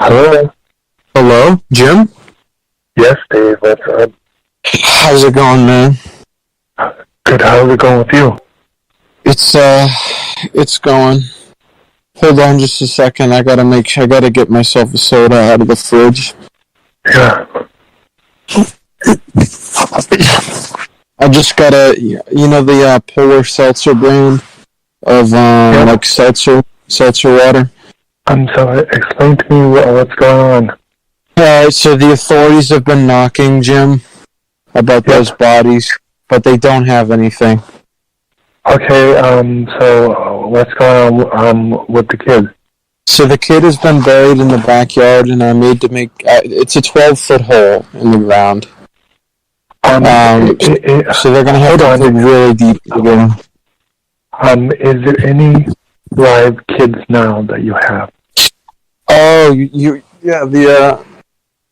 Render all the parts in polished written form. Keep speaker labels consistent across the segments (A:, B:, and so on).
A: Hello?
B: Hello, Jim?
A: Yes, Dave, what's up?
B: How's it going, man?
A: Good, how's it going with you?
B: It's going. Hold on just a second. I gotta get myself a soda out of the fridge.
A: Yeah.
B: I just got the Polar Seltzer brand of, like seltzer water.
A: I'm sorry, explain to me what's going on.
B: So the authorities have been knocking, Jim, about those bodies, but they don't have anything.
A: Okay, so what's going on with the kid?
B: So the kid has been buried in the backyard, and it's a 12-foot hole in the ground. So they're going to have to dig really deep again.
A: Is there any live kids now that you have?
B: Oh, the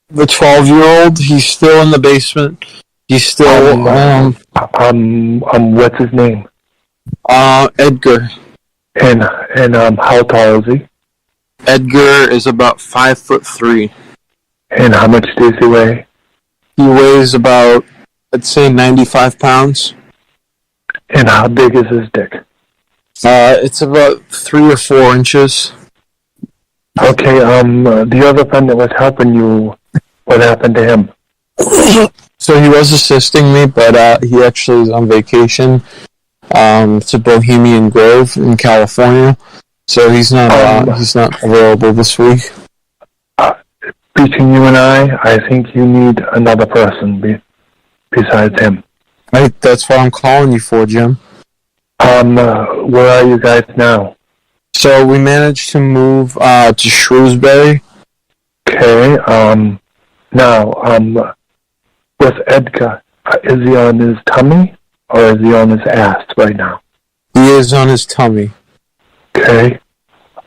B: 12-year-old, he's still in the basement. He's still,
A: what's his name?
B: Edgar.
A: And how tall is he?
B: Edgar is about 5'3".
A: And how much does he weigh?
B: He weighs about, I'd say, 95 pounds.
A: And how big is his dick?
B: It's about 3 or 4 inches.
A: Okay, the other friend that was helping you, what happened to him?
B: So he was assisting me, but he actually is on vacation to Bohemian Grove in California. So he's not available this week.
A: Between you and I think you need another person besides him.
B: That's what I'm calling you for, Jim.
A: Where are you guys now?
B: So we managed to move to Shrewsbury.
A: Okay, now, with Edgar, is he on his tummy or is he on his ass right now?
B: He is on his tummy.
A: Okay.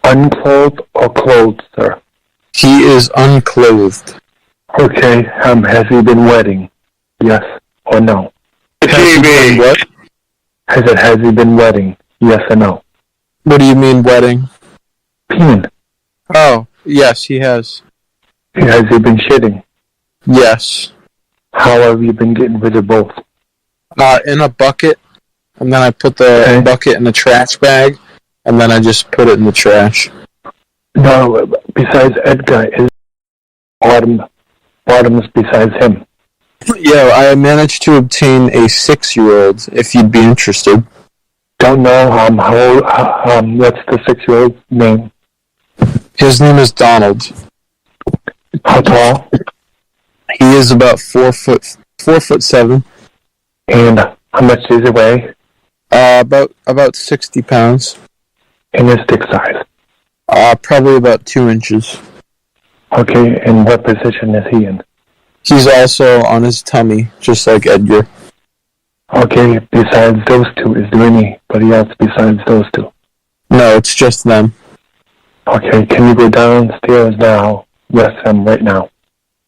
A: Unclothed or clothed, sir?
B: He is unclothed.
A: Okay, has he been wetting? Yes or no?
B: What?
A: Has he been wetting? Yes or no?
B: What do you mean wetting?
A: Peeing.
B: Oh, yes, he has.
A: Has he been shitting?
B: Yes.
A: How have you been getting rid of both?
B: In a bucket, and then I put the bucket in a trash bag, and then I just put it in the trash.
A: No, besides Edgar, is bottoms besides him?
B: Yeah, I managed to obtain a 6-year-old, if you'd be interested.
A: Don't know, what's the 6-year-old's name?
B: His name is Donald.
A: How tall?
B: He is about 4'7".
A: And how much does he weigh?
B: About 60 pounds.
A: And his dick size?
B: Probably about 2 inches.
A: Okay, and what position is he in?
B: He's also on his tummy, just like Edgar.
A: Okay, besides those two, is there anybody else besides those two?
B: No, it's just them.
A: Okay, can you go downstairs now with them right now?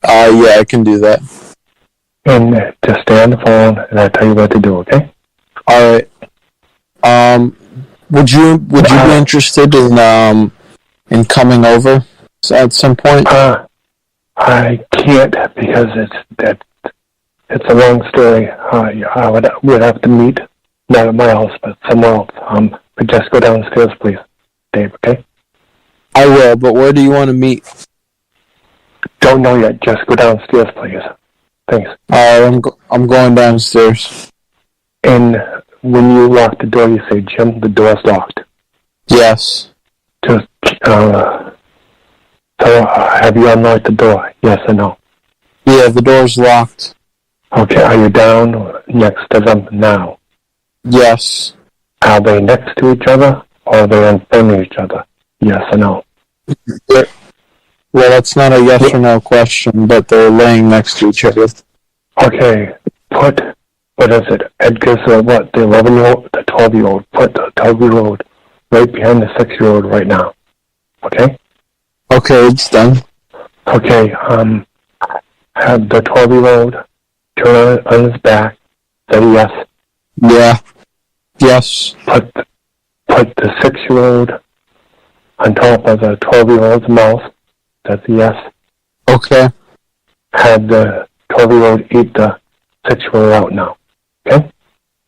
B: Yeah, I can do that.
A: And just stay on the phone, and I'll tell you what to do, okay?
B: Alright. Would you be interested in coming over at some point?
A: I can't because it's a long story. I would have to meet, not at my house, but somewhere else. But just go downstairs, please, Dave, okay?
B: I will, but where do you want to meet?
A: Don't know yet. Just go downstairs, please. Thanks.
B: I'm going downstairs.
A: And when you lock the door, you say, Jim, the door's locked.
B: Yes.
A: Just, have you unlocked the door? Yes or no?
B: Yeah, the door's locked.
A: Okay, are you down next to them now?
B: Yes.
A: Are they next to each other, or are they in front of each other? Yes or no?
B: Well, that's not a yes or no question, but they're laying next to each other.
A: Okay, what is it? Edgar's, the 11-year-old, the 12-year-old, put the 12-year-old right behind the 6-year-old right now. Okay?
B: Okay, it's done.
A: Okay, have the 12-year-old turn on his back, say yes.
B: Yeah. Yes.
A: Put the 6-year-old on top of the 12-year-old's mouth, That's a yes.
B: Okay.
A: Have the 12-year-old eat the 6-year-old out now. Okay?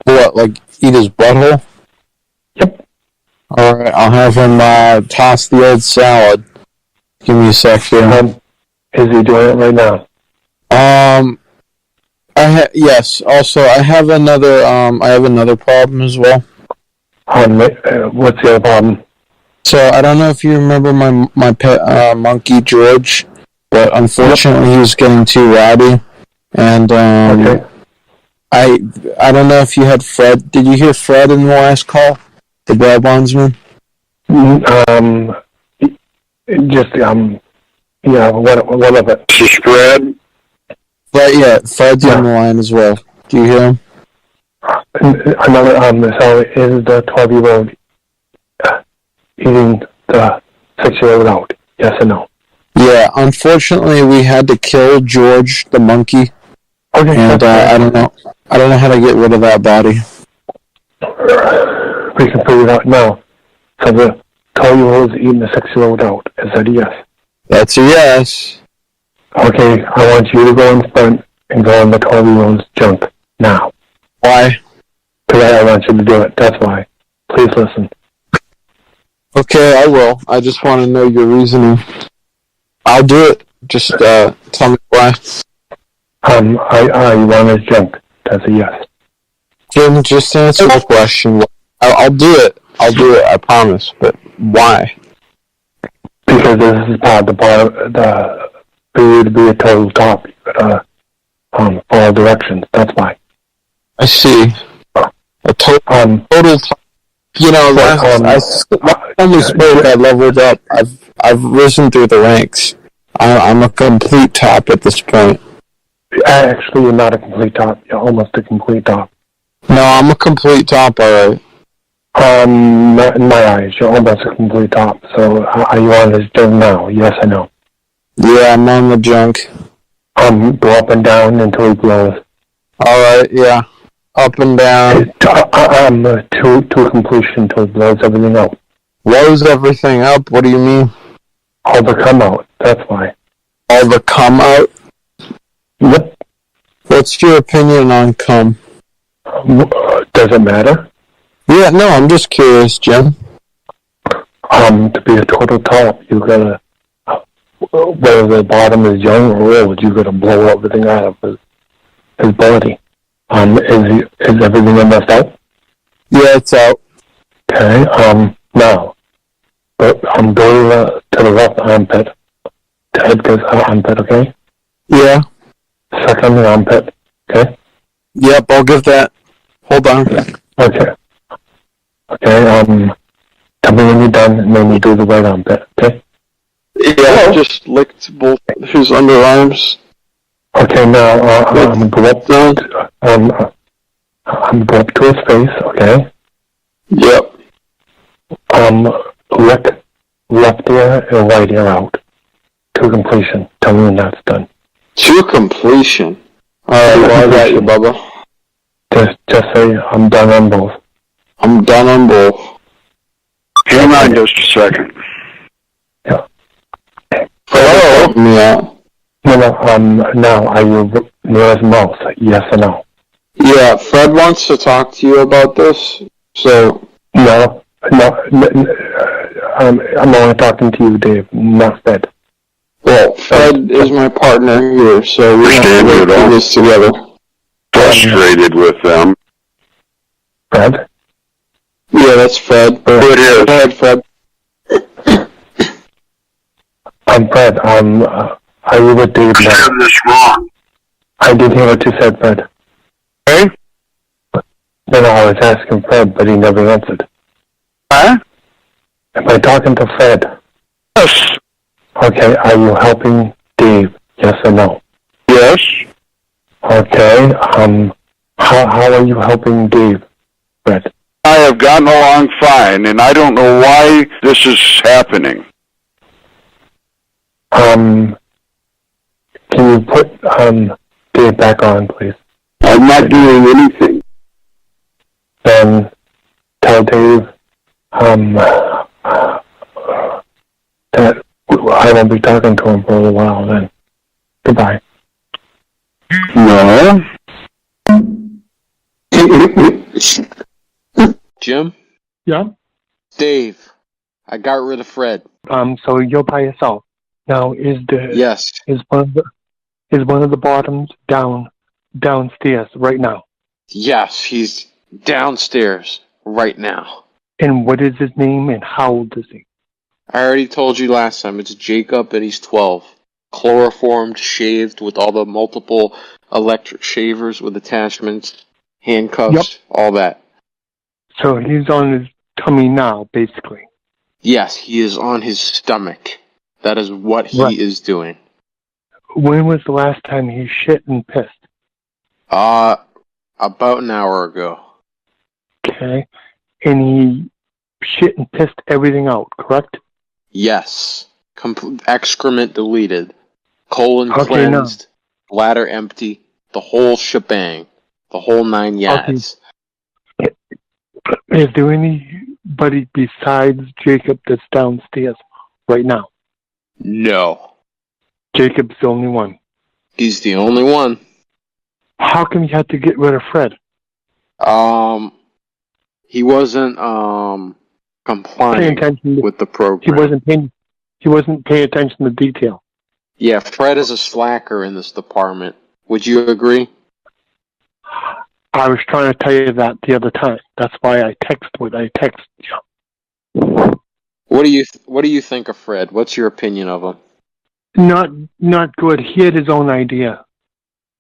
B: What, like eat his butthole?
A: Yep.
B: Alright, I'll have him toss the old salad. Give me a sec here.
A: Is he doing it right now?
B: Yes. Also, I have another problem as well.
A: What's the other problem?
B: So I don't know if you remember my pet monkey George, but unfortunately he was getting too rowdy, and
A: Okay.
B: I don't know if you had Fred. Did you hear Fred in the last call? The bail bondsman.
A: Yeah. What of it?
C: Just Fred?
B: But yeah, Fred's on the line as well. Do you hear him?
A: Another so is the 12-year-old eating the 6-year-old out? Yes or no?
B: Yeah, unfortunately we had to kill George the monkey.
A: Okay.
B: And I don't know how to get rid of that body.
A: We can figure it out now. So the 12-year-old is eating the 6-year-old out. Is that a yes?
B: That's a yes.
A: Okay, I want you to go in front and go in the 12-year-old's junk now.
B: Why?
A: Because I want you to do it. That's why. Please listen.
B: Okay, I will. I just want to know your reasoning. I'll do it. Just tell me why.
A: I want his junk. That's a yes.
B: Jim, just answer the question. I'll do it. I'll do it. I promise. But why?
A: Because this is for you to be a total top. You gotta follow directions. That's why.
B: I see. A total. You know, last time we spoke, I leveled up. I've risen through the ranks. I'm a complete top at this point.
A: Actually, you're not a complete top. You're almost a complete top.
B: No, I'm a complete top, alright.
A: Not in my eyes. You're almost a complete top. So, are you on his junk now? Yes or no?
B: Yeah, I'm on the junk.
A: Go up and down until he blows.
B: Alright, yeah. Up and down.
A: To completion until he blows everything out.
B: Blows everything up? What do you mean?
A: All the come out. That's why.
B: All the cum out?
A: Yep.
B: What's your opinion on cum?
A: Does it matter?
B: Yeah, no, I'm just curious, Jim.
A: To be a total top, you gotta, whether the bottom is young or old, you gotta blow everything out of his body. Is everything almost out?
B: Yeah, it's out.
A: Okay, now, go to the left armpit. Head goes armpit, okay?
B: Yeah.
A: Second armpit, okay?
B: Yep, I'll give that. Hold on.
A: Okay. Okay, tell me when you're done, and then you do the right armpit, okay?
B: Yeah, just licked both his underarms.
A: Okay, now, I'm gonna go up, I'm gonna go up to his face, okay?
B: Yep.
A: Lick left ear and right ear out. To completion. Tell me when that's done.
B: To completion. Alright, well, I got you, Bubba.
A: Just say, I'm done on both.
B: I'm done on both.
C: Hang on just a second.
A: Yeah.
B: Hello? Yeah.
A: No, now, are you near his mouth? Yes or no?
B: Yeah, Fred wants to talk to you about this, so...
A: No, I'm only talking to you, Dave, not Fred.
B: Well, Fred is my partner here, so we have to do this together.
C: Frustrated with them.
A: Fred?
B: Yeah, that's Fred.
C: Who it is?
B: Go ahead, Fred.
A: I'm Fred. Are you with Dave
C: You
A: now?
C: said this wrong.
A: I did hear what you said, Fred.
C: Okay?
A: No, I was asking Fred, but he never answered.
C: Huh?
A: Am I talking to Fred?
C: Yes.
A: Okay, are you helping Dave? Yes or no?
C: Yes.
A: Okay, how are you helping Dave, Fred?
C: I have gotten along fine, and I don't know why this is happening.
A: Can you put, Dave back on, please?
C: I'm not doing anything.
A: Then tell Dave, that I won't be talking to him for a little while then. Goodbye.
C: No.
D: Jim?
A: Yeah?
D: Dave. I got rid of Fred.
A: So you're by yourself. Now,
D: Yes.
A: is one of the bottoms downstairs right now?
D: Yes, he's downstairs right now.
A: And what is his name and how old is he?
D: I already told you last time, it's Jacob and he's 12. Chloroformed, shaved with all the multiple electric shavers with attachments, handcuffs, all that.
A: So he's on his tummy now, basically.
D: Yes, he is on his stomach. That is what he is doing.
A: When was the last time he shit and pissed?
D: About an hour ago.
A: Okay. And he shit and pissed everything out, correct?
D: Yes. Excrement deleted. Colon
A: Okay,
D: cleansed. Bladder empty. The whole shebang. The whole 9 yards.
A: Okay. Is there anybody besides Jacob that's downstairs right now?
D: No.
A: Jacob's the only one.
D: He's the only one.
A: How come you had to get rid of Fred?
D: He wasn't complying with the program.
A: He wasn't paying attention to detail.
D: Yeah, Fred is a slacker in this department. Would you agree?
A: I was trying to tell you that the other time. That's why I texted you.
D: What do you think of Fred? What's your opinion of him?
A: Not good. He had his own idea.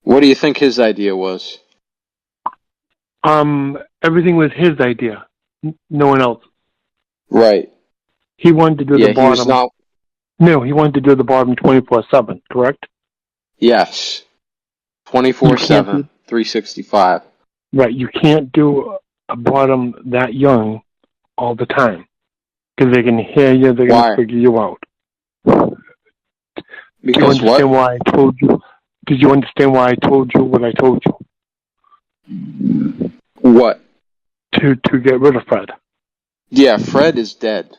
D: What do you think his idea was?
A: Everything was his idea. No one else.
D: Right.
A: He wanted to do the bottom. No, he wanted to do the bottom 24/7, correct?
D: Yes. 24/7, 365.
A: Right. You can't do a bottom that young all the time. Because they can hear you, they're going to figure you out.
D: Because what?
A: Did you understand why I told you what I told you?
D: What?
A: To get rid of Fred.
D: Yeah, Fred is dead.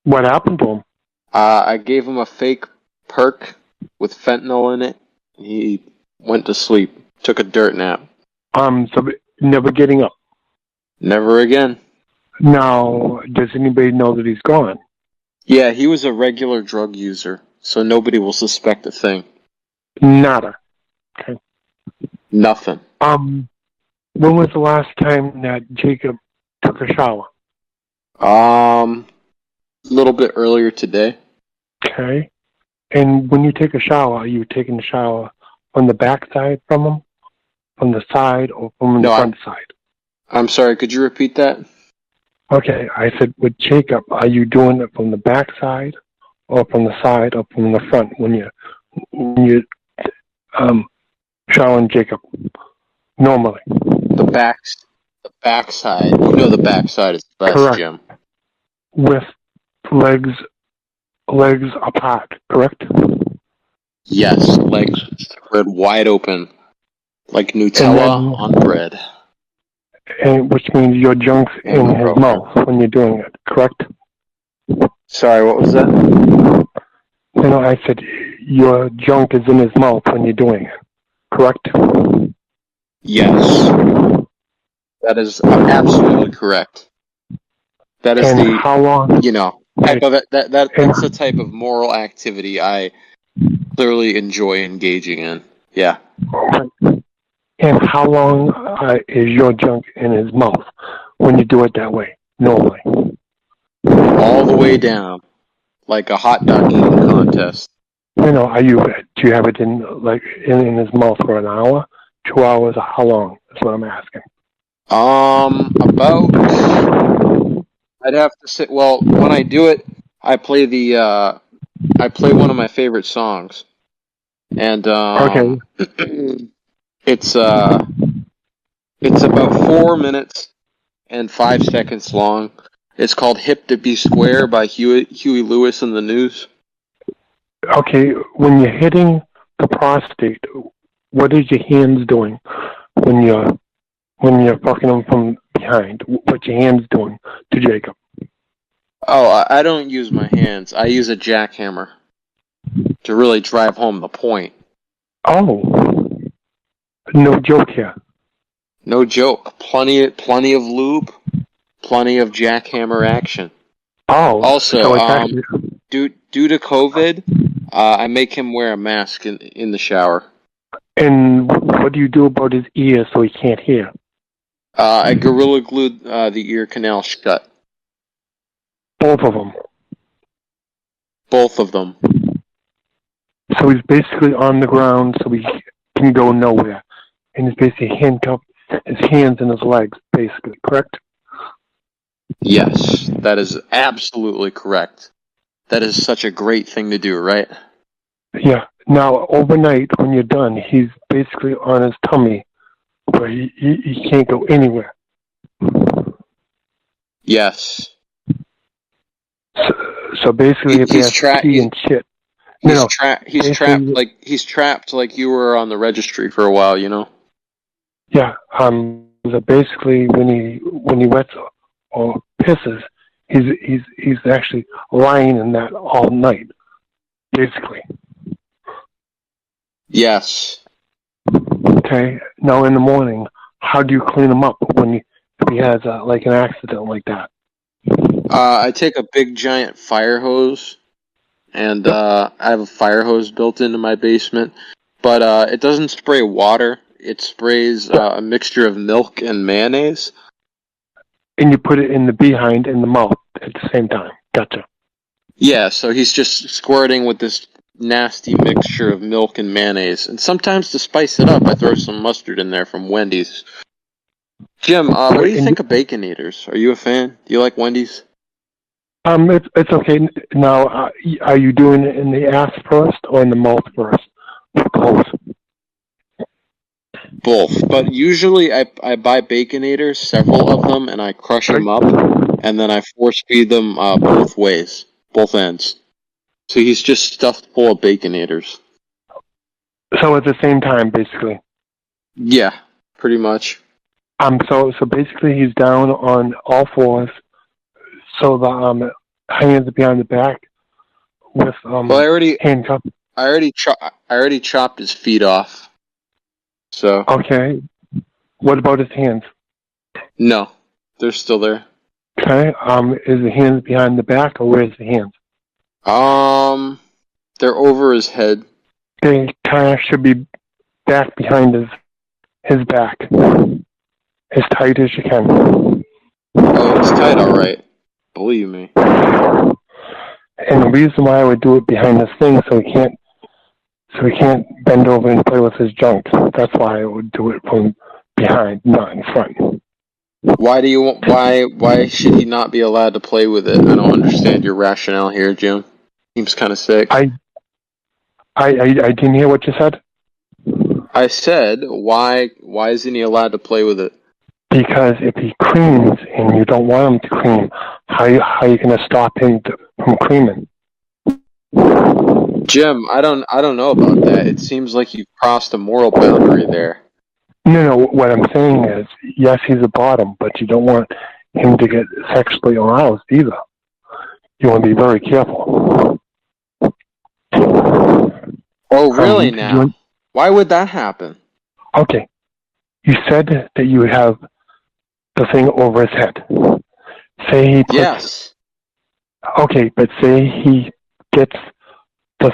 A: What happened to him?
D: I gave him a fake perk with fentanyl in it. He went to sleep. Took a dirt nap.
A: So never getting up.
D: Never again.
A: Now, does anybody know that he's gone?
D: Yeah, he was a regular drug user, so nobody will suspect a thing.
A: Nada. Okay.
D: Nothing.
A: When was the last time that Jacob took a shower?
D: A little bit earlier today.
A: Okay. And when you take a shower, are you taking the shower on the back side from him, from the side, or from the front side?
D: I'm sorry, could you repeat that?
A: Okay, I said with Jacob, are you doing it from the back side, or from the side, or from the front when you showering Jacob normally?
D: The backside. You know the backside is the best,
A: correct.
D: Jim.
A: With legs apart, correct?
D: Yes, legs spread wide open, like Nutella on bread.
A: And which means your junk's in his mouth when you're doing it, correct?
D: Sorry, what was that?
A: No, I said your junk is in his mouth when you're doing it, correct?
D: Yes. That is absolutely correct. That is
A: how long?
D: Type of that's the type of moral activity I clearly enjoy engaging in. Yeah.
A: And how long is your junk in his mouth when you do it that way, normally?
D: All the way down, like a hot dog eating contest.
A: Do you have it in his mouth for an hour, 2 hours, or how long? That's what I'm asking.
D: I'd have to say. Well, when I do it, I play one of my favorite songs, and
A: okay.
D: It's about 4 minutes and 5 seconds long. It's called "Hip to Be Square" by Huey Lewis and the News.
A: Okay, when you're hitting the prostate, what is your hands doing when you're fucking him from behind? What your hands doing to Jacob?
D: Oh, I don't use my hands. I use a jackhammer. to really drive home the point.
A: Oh, no joke here.
D: No joke. Plenty of lube, plenty of jackhammer action.
A: Oh,
D: Also,
A: so it's actually...
D: due to COVID, I make him wear a mask in the shower.
A: And what do you do about his ears so he can't hear?
D: I Gorilla Glued the ear canal shut.
A: Both of them.
D: Both of them.
A: So he's basically on the ground so he can go nowhere. And he's basically handcuffed his hands and his legs, basically, correct?
D: Yes, that is absolutely correct. That is such a great thing to do, right?
A: Yeah. Now, overnight, when you're done, he's basically on his tummy where he can't go anywhere.
D: Yes.
A: So basically, if he has to pee and shit...
D: He's trapped like you were on the registry for a while, you know?
A: Yeah. So basically, when he wets or pisses, he's actually lying in that all night, basically.
D: Yes.
A: Okay. Now in the morning, how do you clean him up if he has like an accident like that?
D: I take a big giant fire hose, and I have a fire hose built into my basement, but it doesn't spray water. It sprays a mixture of milk and mayonnaise.
A: And you put it in the behind and the mouth at the same time. Gotcha.
D: Yeah, so he's just squirting with this nasty mixture of milk and mayonnaise. And sometimes to spice it up, I throw some mustard in there from Wendy's. Jim, what do you think of Bacon Eaters? Are you a fan? Do you like Wendy's?
A: It's okay. Now, are you doing it in the ass first or in the mouth first? Both.
D: Both, but usually I buy Baconators, several of them, and I crush them up, and then I force feed them both ways, both ends. So he's just stuffed full of Baconators.
A: So at the same time, basically.
D: Yeah, pretty much.
A: So basically he's down on all fours, so the hands behind the back with handcuffs.
D: I already chopped his feet off. So
A: okay, what about his hands?
D: No, they're still there.
A: Okay, is the hands behind the back or where's the hands?
D: They're over his head.
A: They kind of should be back behind his back, as tight as you can.
D: Oh, it's tight, all right. Believe me.
A: And the reason why I would do it behind this thing so he can't bend over and play with his junk. That's why I would do it from behind, not in front.
D: Why should he not be allowed to play with it? I don't understand your rationale here, Jim. Seems kind of sick.
A: I didn't hear what you said.
D: I said, why isn't he allowed to play with it?
A: Because if he creams and you don't want him to cream, how are you going to stop him from creaming?
D: Jim, I don't know about that. It seems like you've crossed a moral boundary there.
A: No, what I'm saying is, yes, he's a bottom, but you don't want him to get sexually aroused either. You want to be very careful.
D: Oh, really now? Why would that happen?
A: Okay. You said that you have the thing over his head. Say he puts...
D: Yes.
A: Okay, but say he gets the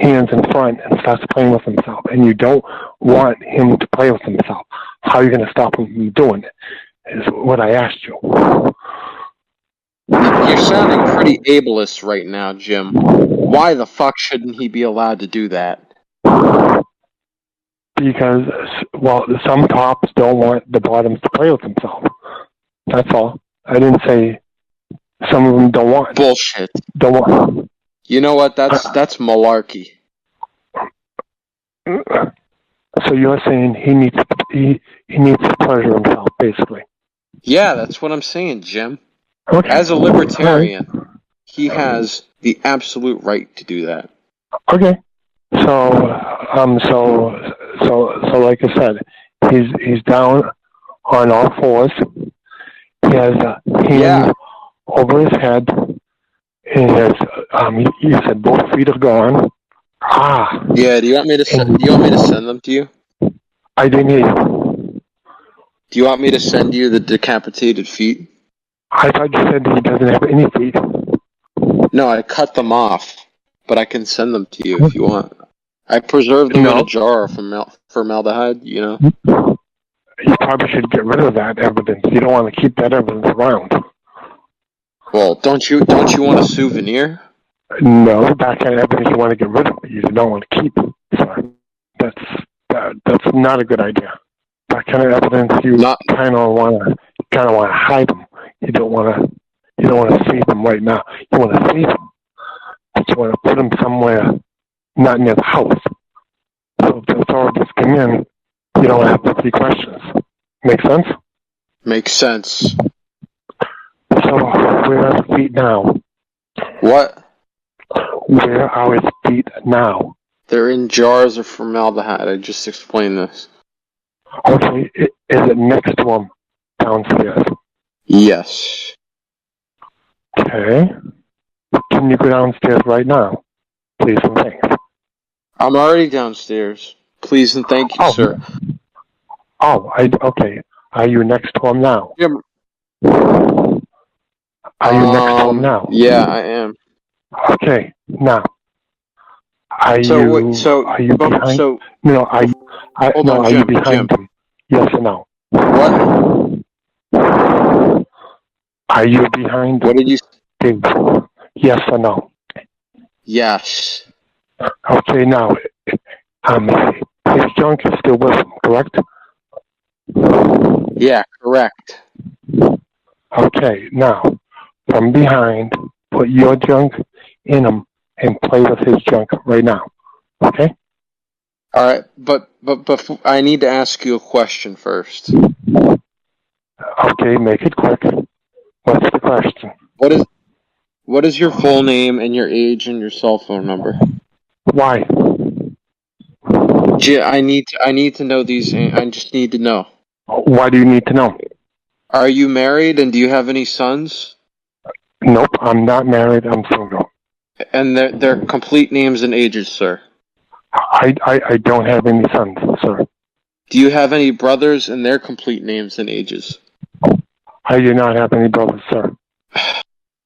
A: hands in front and starts playing with himself, and you don't want him to play with himself. How are you going to stop him from doing it, is what I asked you.
D: You're sounding pretty ableist right now, Jim. Why the fuck shouldn't he be allowed to do that?
A: Because, well, some tops don't want the bottoms to play with themselves. That's all. I didn't say some of them don't want.
D: Bullshit.
A: Don't want.
D: You know what? That's malarkey.
A: So you're saying he needs to pleasure himself, basically.
D: Yeah, that's what I'm saying, Jim.
A: Okay.
D: As a libertarian, he has the absolute right to do that.
A: Okay. So like I said, he's down on all fours. He has a hand over his head, Yes, you said both feet are gone. Ah,
D: Yeah. Do you want me to send them to you?
A: I didn't hear you.
D: Do you want me to send you the decapitated feet?
A: I thought you said that he doesn't have any feet.
D: No, I cut them off, but I can send them to you if you want. I preserved them in a
A: No,
D: jar for formaldehyde. You know.
A: you probably should get rid of that evidence. You don't want to keep that evidence around.
D: Well, don't you want a souvenir?
A: No, that kind of evidence you want to get rid of. You don't want to keep. So that's not a good idea. That kind of evidence you
D: Not
A: kind of want to hide them. You don't want to save them right now. You want to save them, but you want to put them somewhere not near the house. So if the authorities come in, you don't have to ask questions. Make sense?
D: makes sense.
A: So where are the feet now?
D: What?
A: Where are his feet now?
D: They're in jars of formaldehyde. I just explained this.
A: Okay, is it next to him downstairs?
D: Yes.
A: Okay. Can you go downstairs right now? Please and thanks.
D: I'm already downstairs. Please and thank you, sir.
A: Okay. Are you next to him now?
D: Jim.
A: Are you next to him now?
D: Yeah, I am.
A: Okay, now. Are you behind? No, are you behind him? Yes or no?
D: What?
A: Are you behind him?
D: What did you
A: say? Yes or no?
D: Yes.
A: Okay, now, his junk is still with him, correct?
D: Yeah, correct.
A: Okay, now, from behind, put your junk in him and play with his junk right now. Okay?
D: All right, but I need to ask you a question first.
A: Okay, make it quick. What's the question?
D: What is your full name and your age and your cell phone number?
A: Why?
D: I need to know these. I just need to know.
A: Why do you need to know?
D: Are you married and do you have any sons?
A: Nope, I'm not married. I'm single.
D: And their complete names and ages, sir.
A: I don't have any sons, sir.
D: Do you have any brothers and their complete names and ages?
A: I do not have any brothers, sir.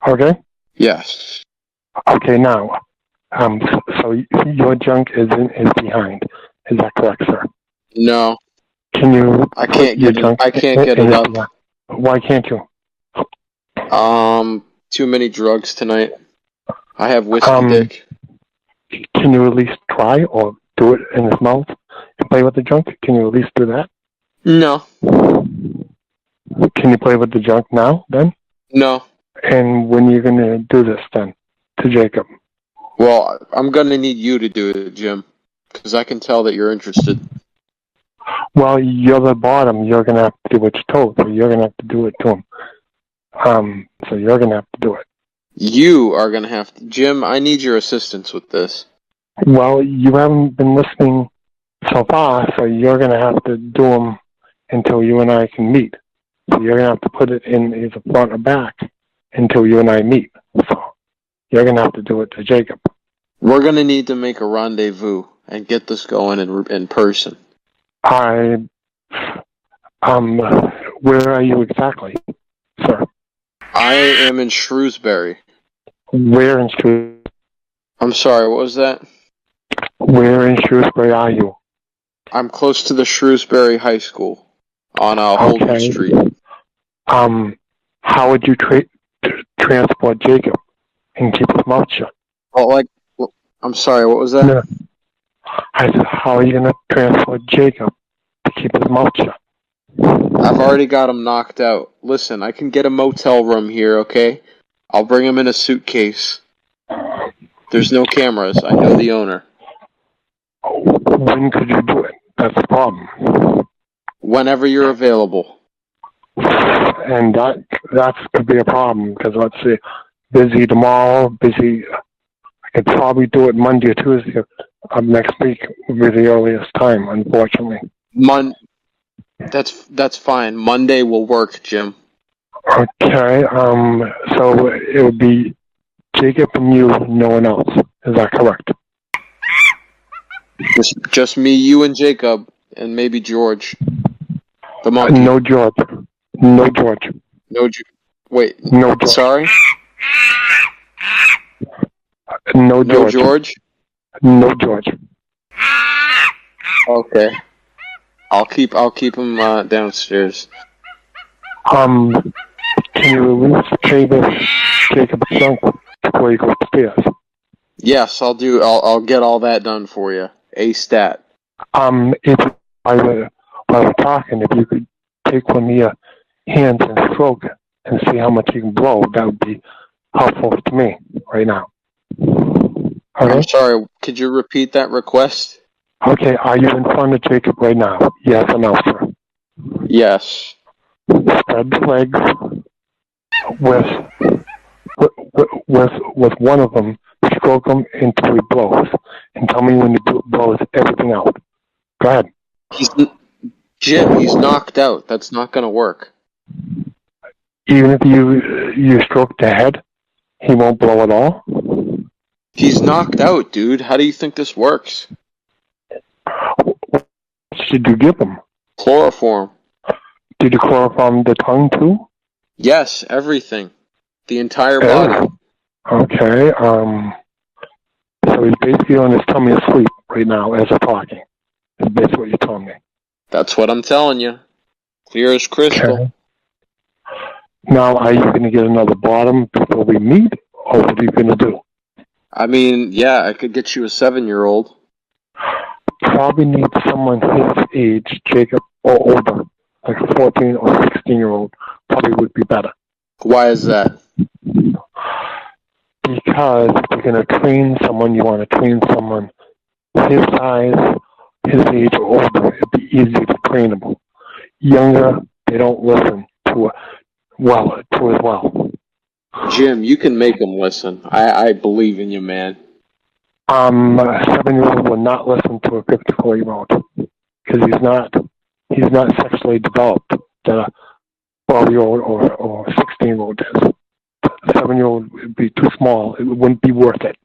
A: Okay?
D: Yes.
A: Okay, now, so your junk is behind. Is that correct, sir?
D: No.
A: Can you?
D: I can't get it. I can't get it up.
A: Behind? Why can't you?
D: Too many drugs tonight. I have whiskey dick.
A: Can you at least try or do it in his mouth and play with the junk? Can you at least do that?
D: No.
A: Can you play with the junk now, then?
D: No.
A: And when are you going to do this, then, to Jacob?
D: Well, I'm going to need you to do it, Jim, because I can tell that you're interested.
A: Well, you're the bottom. You're going to have to do what you're told, so you're going to have to do it to him. So you're going to have to do it.
D: You are going to have to. Jim, I need your assistance with this.
A: Well, you haven't been listening so far, so you're going to have to do them until you and I can meet. So you're going to have to put it in either front or back until you and I meet. So you're going to have to do it to Jacob.
D: We're going to need to make a rendezvous and get this going in person.
A: Where are you exactly, sir?
D: I am in Shrewsbury.
A: Where in Shrewsbury?
D: I'm sorry, what was that?
A: Where in Shrewsbury are you?
D: I'm close to the Shrewsbury High School on Holden Street.
A: How would you transport Jacob and keep his mouth shut?
D: I'm sorry, what was that?
A: No. I said, how are you going to transport Jacob to keep his mouth shut?
D: I've already got him knocked out. Listen, I can get a motel room here, okay? I'll bring him in a suitcase. There's no cameras. I know the owner.
A: When could you do it? That's the problem.
D: Whenever you're available.
A: And that could be a problem, because let's see, busy tomorrow, busy. I could probably do it Monday or Tuesday of next week would be the earliest time, unfortunately.
D: That's fine. Monday will work, Jim.
A: Okay, so it would be Jacob and you, no one else. Is that correct?
D: Just me, you, and Jacob, and maybe George. The monkey.
A: No George. No George.
D: Wait.
A: No George.
D: Sorry.
A: No
D: No
A: George.
D: George.
A: No George.
D: Okay. I'll keep him downstairs.
A: Can you release Jacob's junk before you go upstairs?
D: Yes, I'll get all that done for you. A stat.
A: If while we're talking, if you could take one of your hands and stroke and see how much you can blow, that would be helpful to me right now. Okay?
D: I'm sorry. Could you repeat that request?
A: Okay, are you in front of Jacob right now? Yes or no, sir?
D: Yes.
A: Spread the legs with one of them, stroke him until he blows, and tell me when he blows everything out. Go ahead.
D: Jim, he's knocked out. That's not going to work.
A: Even if you stroke the head, he won't blow at all?
D: He's knocked out, dude. How do you think this works?
A: What should you give him?
D: Chloroform.
A: Did you chloroform the tongue too?
D: Yes, everything. The entire body.
A: Okay, so he's basically on his tummy asleep right now as we're talking. Is basically what you're telling me.
D: That's what I'm telling you. Clear as crystal.
A: Okay. Now, are you going to get another bottom before we meet, or what are you going to do?
D: I mean, yeah, I could get you a 7-year-old.
A: Probably need someone his age, Jacob, or older, like a 14 or 16-year-old, probably would be better.
D: Why is that?
A: Because if you're going to train someone, you want to train someone his size, his age, or older. It'd be easy to train them. Younger, they don't listen to as well.
D: Jim, you can make them listen. I believe in you, man.
A: A 7-year-old will not listen to a 54-year-old because he's not sexually developed that a 12-year-old or 16-year-old is. A 7-year-old would be too small. It wouldn't be worth it.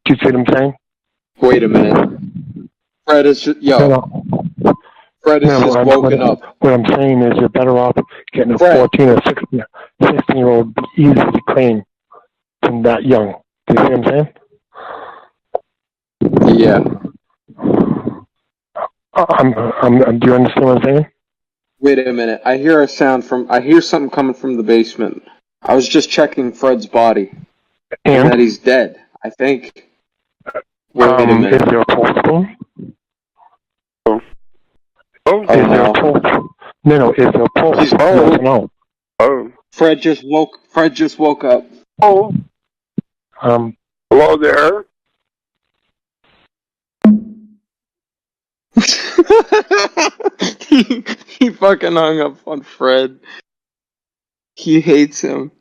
A: Do you see what I'm saying?
D: Wait a minute. Fred is just, Fred is just woken up.
A: What I'm saying is you're better off getting a
D: Fred.
A: 14 or 16-year-old easy to train than that young. Do you see what I'm saying?
D: Yeah.
A: Do you understand what I'm saying?
D: Wait a minute. I hear something coming from the basement. I was just checking Fred's body. And that he's dead, I think. Wait a minute.
A: Is there a pulse spoon?
C: Oh,
A: Is there a pulse? No, is there a pulse? No.
C: oh.
D: Fred just woke up.
C: Oh. Hello there.
D: He fucking hung up on Fred. He hates him.